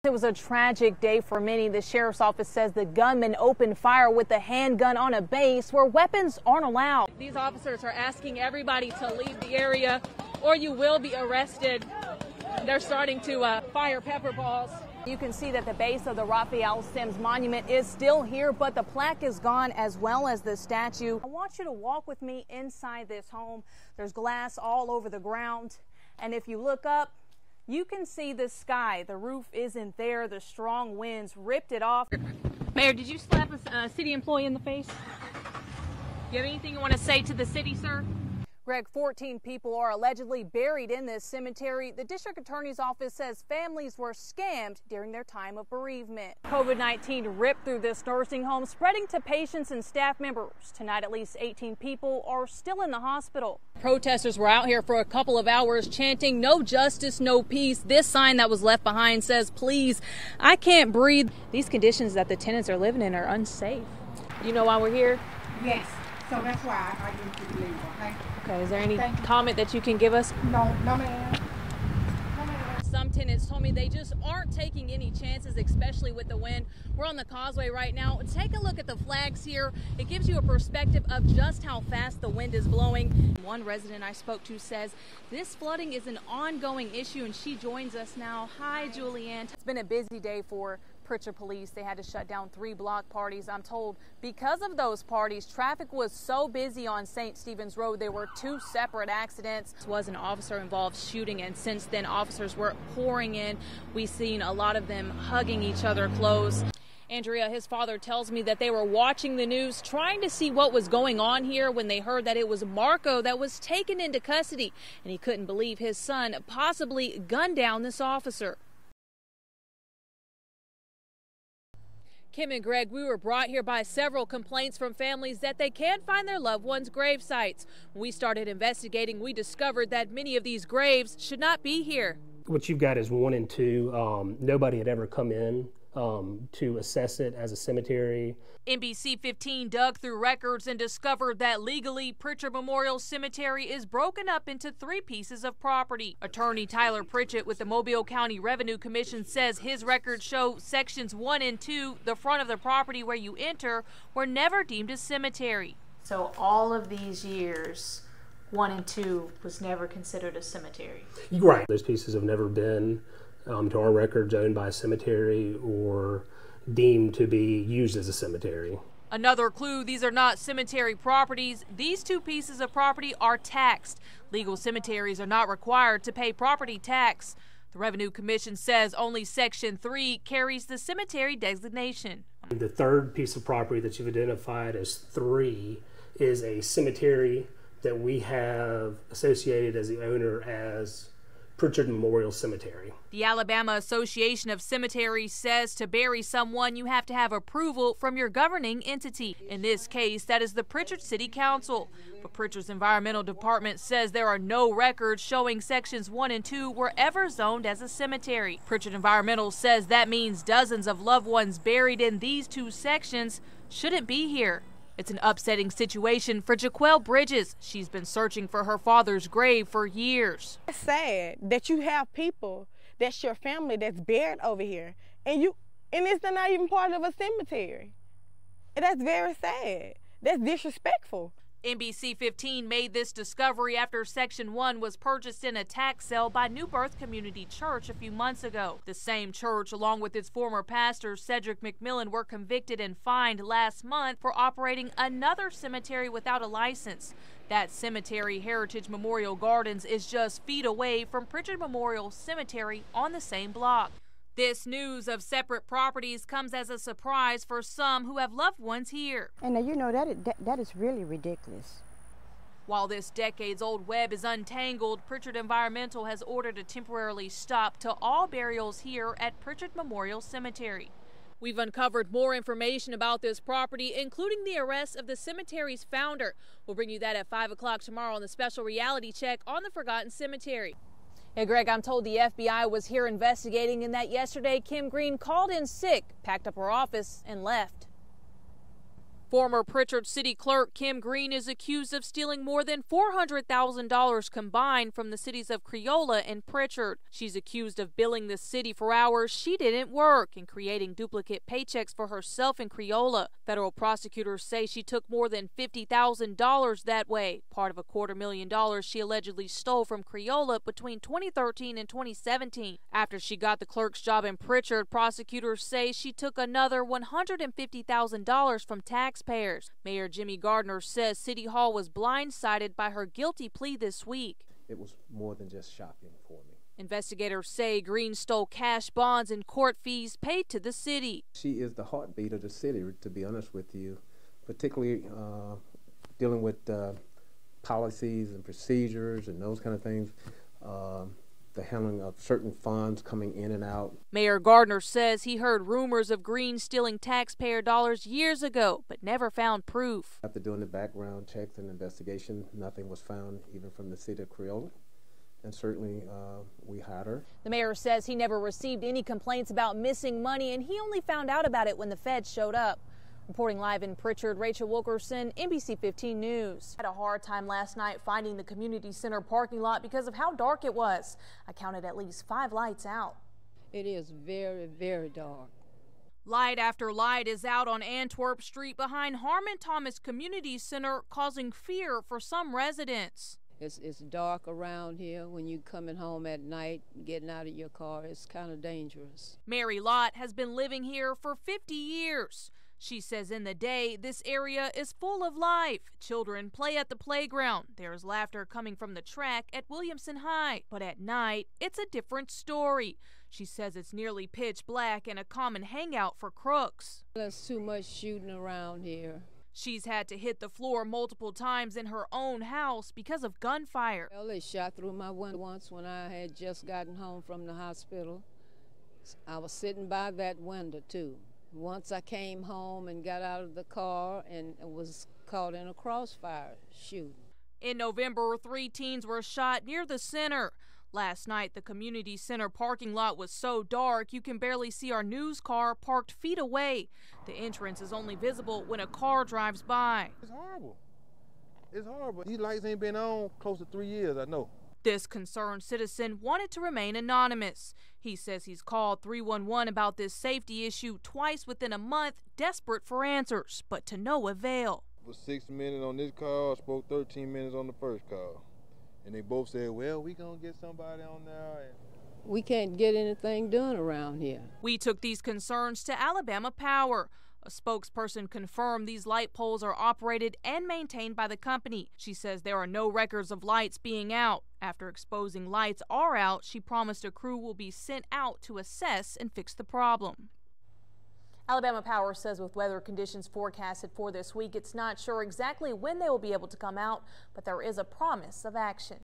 It was a tragic day for many. The sheriff's office says the gunman opened fire with a handgun on a base where weapons aren't allowed. These officers are asking everybody to leave the area or you will be arrested. They're starting to fire pepper balls. You can see that the base of the Rachael Sims monument is still here, but the plaque is gone as well as the statue. I want you to walk with me inside this home. There's glass all over the ground, and if you look up, you can see the sky. The roof isn't there. The strong winds ripped it off. Mayor, did you slap a city employee in the face? Do you have anything you want to say to the city, sir? Greg, 14 people are allegedly buried in this cemetery. The district attorney's office says families were scammed during their time of bereavement. COVID-19 ripped through this nursing home, spreading to patients and staff members. Tonight, at least 18 people are still in the hospital. Protesters were out here for a couple of hours chanting, "No justice, no peace." This sign that was left behind says, "Please, I can't breathe." These conditions that the tenants are living in are unsafe. You know why we're here? Yes. So that's why I used to leave, okay? Okay, is there any comment that you can give us? No, ma'am. Some tenants told me they just aren't taking any chances, especially with the wind. We're on the causeway right now. Take a look at the flags here. It gives you a perspective of just how fast the wind is blowing. One resident I spoke to says this flooding is an ongoing issue, and she joins us now. Hi, Julianne. It's been a busy day for Pritchard police. They had to shut down 3 block parties. I'm told because of those parties, traffic was so busy on St. Stephen's Road, there were 2 separate accidents. This was an officer-involved shooting, and since then, officers were pouring in. We've seen a lot of them hugging each other close. Andrea, his father, tells me that they were watching the news, trying to see what was going on here when they heard that it was Marco that was taken into custody, and he couldn't believe his son possibly gunned down this officer. Kim and Greg, we were brought here by several complaints from families that they can't find their loved ones' grave sites. When we started investigating, we discovered that many of these graves should not be here. What you've got is 1 and 2. Nobody had ever come in to assess it as a cemetery. NBC 15 dug through records and discovered that legally Pritchard Memorial Cemetery is broken up into 3 pieces of property. Attorney Tyler Pritchett with the Mobile County Revenue Commission says his records show sections 1 and 2, the front of the property where you enter, were never deemed a cemetery. So all of these years, 1 and 2 was never considered a cemetery. Right. Those pieces have never been to our records owned by a cemetery or deemed to be used as a cemetery. Another clue, these are not cemetery properties. These 2 pieces of property are taxed. Legal cemeteries are not required to pay property tax. The Revenue Commission says only Section 3 carries the cemetery designation. The 3rd piece of property that you've identified as 3 is a cemetery that we have associated as the owner as Pritchard Memorial Cemetery. The Alabama Association of Cemeteries says to bury someone, you have to have approval from your governing entity. In this case, that is the Pritchard City Council. But Pritchard's Environmental Department says there are no records showing sections 1 and 2 were ever zoned as a cemetery. Pritchard Environmental says that means dozens of loved ones buried in these 2 sections shouldn't be here. It's an upsetting situation for JAQUEL Bridges. She's been searching for her father's grave for years. It's sad that you have people, that's your family, that's buried over here, and it's not even part of a cemetery. And that's very sad. That's disrespectful. NBC 15 made this discovery after Section 1 was purchased in a tax sale by New Birth Community Church a few months ago. The same church, along with its former pastor, Cedric McMillan, were convicted and fined last month for operating another cemetery without a license. That cemetery, Heritage Memorial Gardens, is just feet away from Pritchard Memorial Cemetery on the same block. This news of separate properties comes as a surprise for some who have loved ones here. And you know, that is really ridiculous. While this decades-old web is untangled, Pritchard Environmental has ordered a temporary stop to all burials here at Pritchard Memorial Cemetery. We've uncovered more information about this property, including the arrest of the cemetery's founder. We'll bring you that at 5 o'clock tomorrow on the special reality check on the Forgotten Cemetery. Hey, Greg, I'm told the FBI was here investigating and that yesterday Kim Green called in sick, packed up her office, and left. Former Pritchard City Clerk Kim Green is accused of stealing more than $400,000 combined from the cities of Creola and Pritchard. She's accused of billing the city for hours she didn't work and creating duplicate paychecks for herself in Creola. Federal prosecutors say she took more than $50,000 that way, part of a $250,000 she allegedly stole from Creola between 2013 and 2017. After she got the clerk's job in Pritchard, prosecutors say she took another $150,000 from taxpayers. Mayor Jimmy Gardner says City Hall was blindsided by her guilty plea this week. It was more than just shocking for me. Investigators say Green stole cash bonds and court fees paid to the city. She is the heartbeat of the city, to be honest with you, particularly dealing with policies and procedures and those kind of things. The handling of certain funds coming in and out. Mayor Gardner says he heard rumors of Green stealing taxpayer dollars years ago, but never found proof. After doing the background checks and investigation, nothing was found even from the city of Creola, and certainly we had her. The mayor says he never received any complaints about missing money, and he only found out about it when the feds showed up. Reporting live in Pritchard, Rachael Wilkerson, NBC 15 News. I had a hard time last night finding the community center parking lot because of how dark it was. I counted at least 5 lights out. It is very, very dark. Light after light is out on Antwerp Street behind Harmon Thomas Community Center, causing fear for some residents. It's dark around here. When you're coming home at night, getting out of your car, it's kind of dangerous. Mary Lott has been living here for 50 years. She says in the day, this area is full of life. Children play at the playground. There's laughter coming from the track at Williamson High. But at night, it's a different story. She says it's nearly pitch black and a common hangout for crooks. There's too much shooting around here. She's had to hit the floor multiple times in her own house because of gunfire. Well, they shot through my window once when I had just gotten home from the hospital. I was sitting by that window, too. Once I came home and got out of the car and was caught in a crossfire shooting. In November, 3 teens were shot near the center. Last night, the community center parking lot was so dark you can barely see our news car parked feet away. The entrance is only visible when a car drives by. It's horrible. It's horrible. These lights ain't been on close to 3 years, I know. This concerned citizen wanted to remain anonymous. He says he's called 311 about this safety issue twice within a month, desperate for answers, but to no avail. It was 6 minutes on this call, spoke 13 minutes on the first call. And they both said, well, we gonna get somebody on there. We can't get anything done around here. We took these concerns to Alabama Power. A spokesperson confirmed these light poles are operated and maintained by the company. She says there are no records of lights being out. After exposing lights are out, she promised a crew will be sent out to assess and fix the problem. Alabama Power says with weather conditions forecasted for this week, it's not sure exactly when they will be able to come out, but there is a promise of action.